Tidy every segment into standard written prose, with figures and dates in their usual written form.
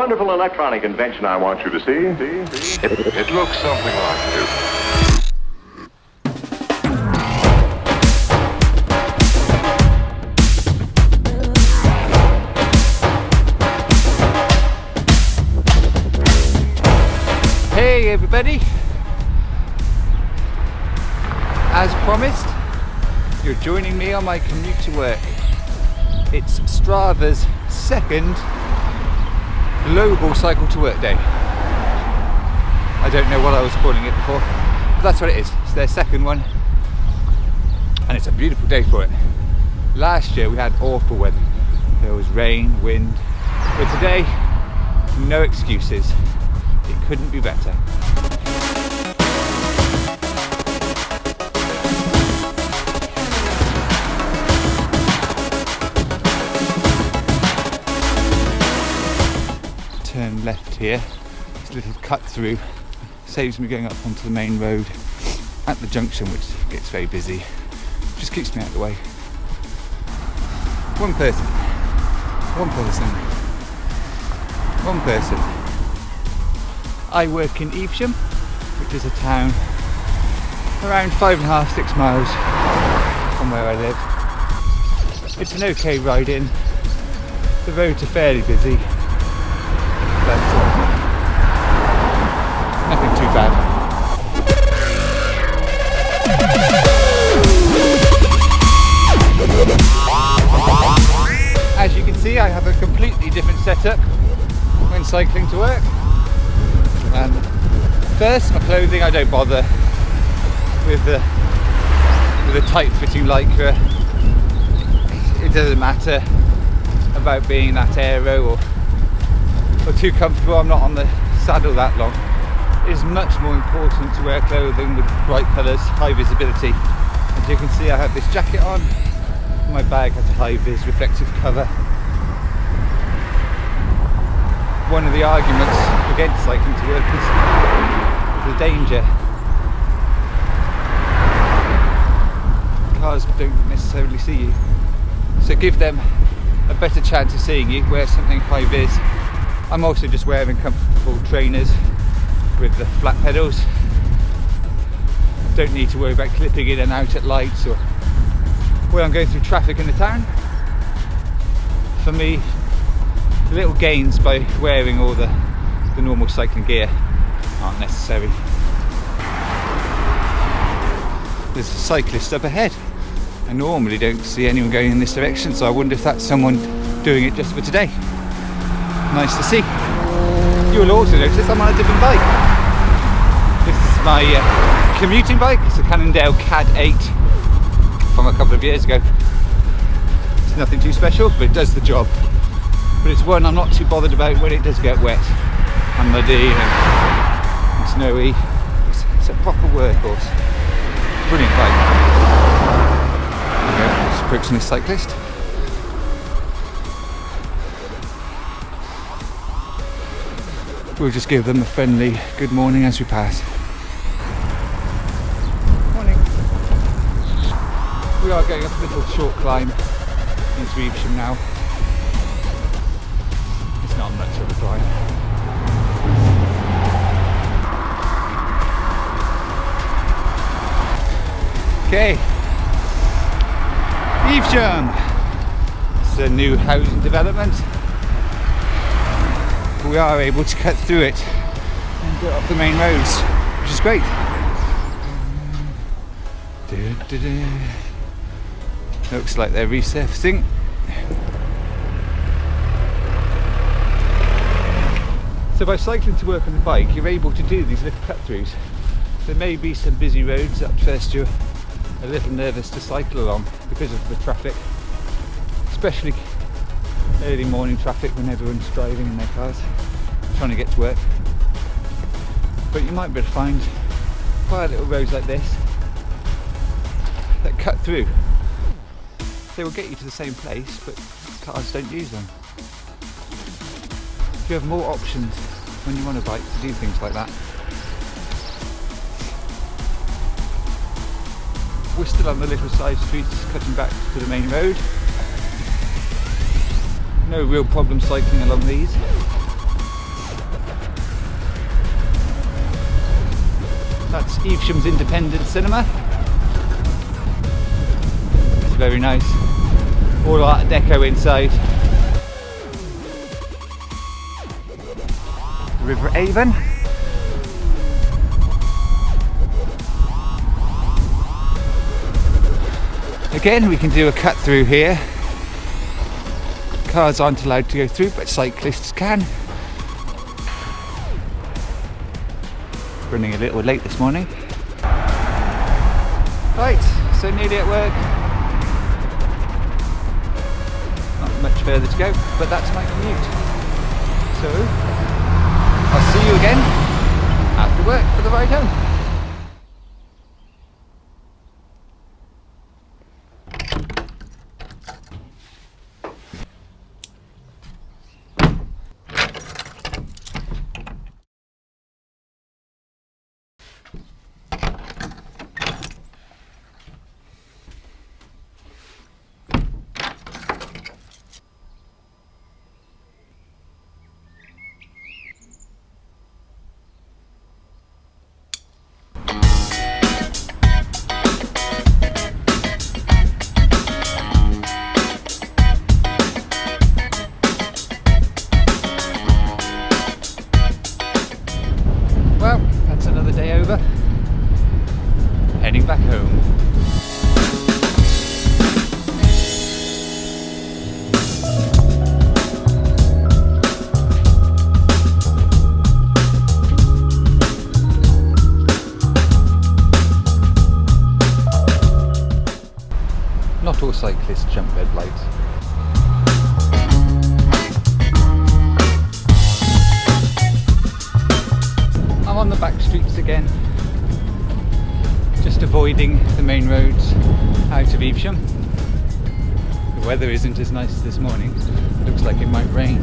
wonderful electronic invention I want you to see. It looks something like this. Hey everybody! As promised, you're joining me on my commute to work. It's Strava's second global cycle to work day. I don't know what I was calling it before, but that's what it is. It's their second one, and it's a beautiful day for it. Last year we had awful weather. There was rain, wind, but today, no excuses. It couldn't be better. Turn left here. This little cut through saves me going up onto the main road at the junction, which gets very busy. Just keeps me out of the way. One person. I work in Evesham, which is a town around 5.5–6 miles from where I live. It's an okay ride in. The roads are fairly busy, but nothing too bad. As you can see, I have a completely different setup when cycling to work. First, my clothing, I don't bother with the tight-fitting lycra. It doesn't matter about being that aero or too comfortable. I'm not on the saddle that long. It is much more important to wear clothing with bright colours, high visibility. As you can see, I have this jacket on. My bag has a high-vis reflective cover. One of the arguments against cycling to work is the danger. Cars don't necessarily see you, so give them a better chance of seeing you. Wear something high vis. I'm also just wearing comfortable trainers with the flat pedals. Don't need to worry about clipping in and out at lights or when I'm going through traffic in the town. For me, the little gains by wearing all the normal cycling gear aren't necessary. There's a cyclist up ahead. I normally don't see anyone going in this direction, so I wonder if that's someone doing it just for today. Nice to see. You will also notice I'm on a different bike. This is my commuting bike. It's a Cannondale CAD 8 from a couple of years ago. It's nothing too special, but it does the job. But it's one I'm not too bothered about when it does get wet and muddy and snowy. It's a proper workhorse. Brilliant bike. There we go, just approaching this cyclist. We'll just give them a friendly good morning as we pass. Morning. We are going up a little short climb into Evesham now. It's not much of a climb. Okay, Evesham. It's a new housing development. We are able to cut through it and get off the main roads, which is great. Looks like they're resurfacing. So by cycling to work on the bike, you're able to do these little cut-throughs. There may be some busy roads at first you're a little nervous to cycle along because of the traffic, especially early morning traffic when everyone's driving in their cars, trying to get to work. But you might be able to find quiet little roads like this that cut through. They will get you to the same place, but cars don't use them. You have more options when you're on a bike to do things like that. We're still on the little side streets cutting back to the main road. No real problem cycling along these. Evesham's independent cinema. It's very nice. All Art Deco inside. River Avon. Again, we can do a cut through here. Cars aren't allowed to go through, but cyclists can. Running a little late this morning. Right, so nearly at work. Not much further to go, but that's my commute. So, I'll see you again after work for the ride home. Well, that's another day over. Heading back home. Not all cyclists jump red lights. I'm on the back streets again, just avoiding the main roads out of Evesham. The weather isn't as nice as this morning. Looks like it might rain.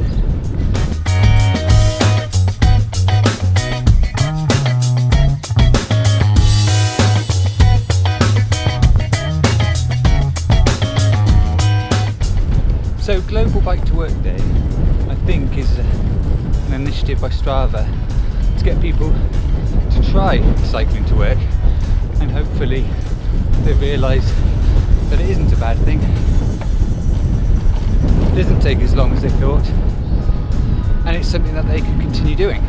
So Global Bike to Work Day, I think, is an initiative by Strava to get people to try cycling to work, and hopefully they realise that it isn't a bad thing. It doesn't take as long as they thought, and it's something that they can continue doing.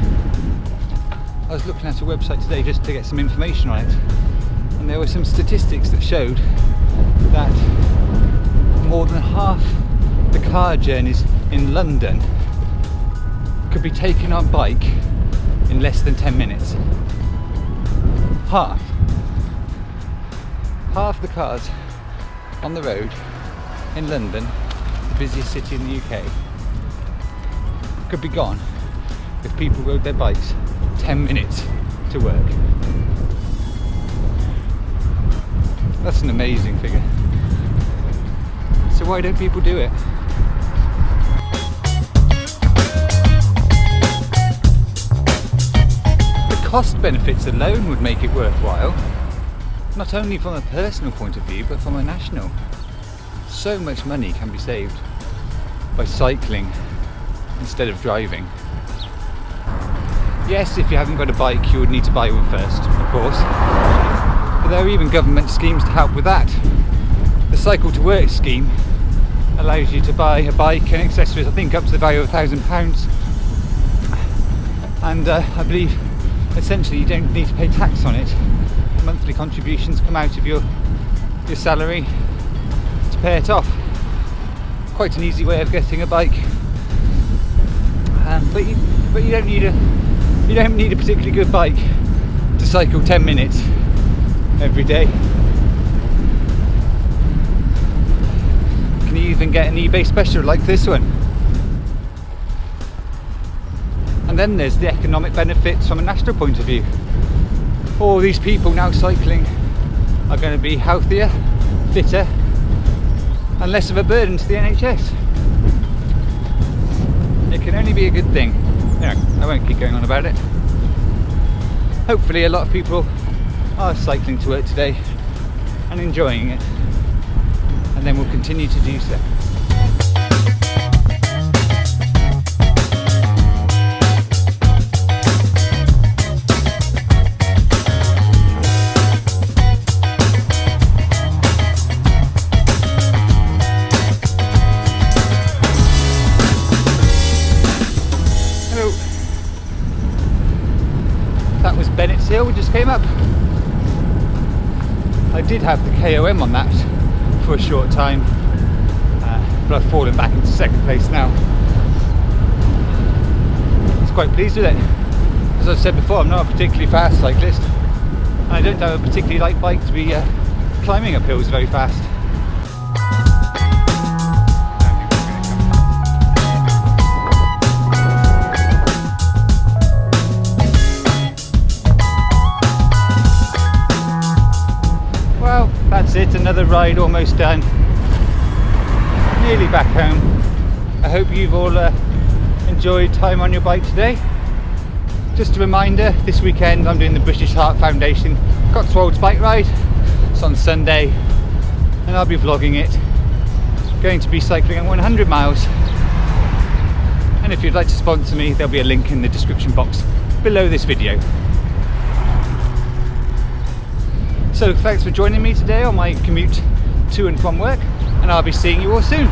I was looking at a website today just to get some information on it, and there were some statistics that showed that more than half the car journeys in London could be taken on bike in less than 10 minutes. Half the cars on the road in London, the busiest city in the UK, could be gone if people rode their bikes 10 minutes to work. That's an amazing figure. So why don't people do it? Cost benefits alone would make it worthwhile, not only from a personal point of view but from a national. So much money can be saved by cycling instead of driving. Yes, if you haven't got a bike you would need to buy one first, of course, but there are even government schemes to help with that. The Cycle to Work scheme allows you to buy a bike and accessories, I think up to the value of £1,000, and I believe essentially you don't need to pay tax on it. Monthly contributions come out of your salary to pay it off. Quite an easy way of getting a bike, but you don't need a particularly good bike to cycle 10 minutes every day. You can even get an eBay special like this one. And then there's the economic benefits from a national point of view. All these people now cycling are going to be healthier, fitter, and less of a burden to the NHS. It can only be a good thing. Anyway, I won't keep going on about it. Hopefully a lot of people are cycling to work today and enjoying it, and then we'll continue to do so. was Bennett's Hill we just came up. I did have the KOM on that for a short time, but I've fallen back into second place now. I was quite pleased with it. As I've said before, I'm not a particularly fast cyclist, and I don't have a particularly light bike to be climbing up hills very fast. Well, that's it, another ride almost done. Nearly back home. I hope you've all enjoyed time on your bike today. Just a reminder, this weekend I'm doing the British Heart Foundation Cotswolds bike ride. It's on Sunday and I'll be vlogging it. Going to be cycling 100 miles. And if you'd like to sponsor me, there'll be a link in the description box below this video. So thanks for joining me today on my commute to and from work, and I'll be seeing you all soon.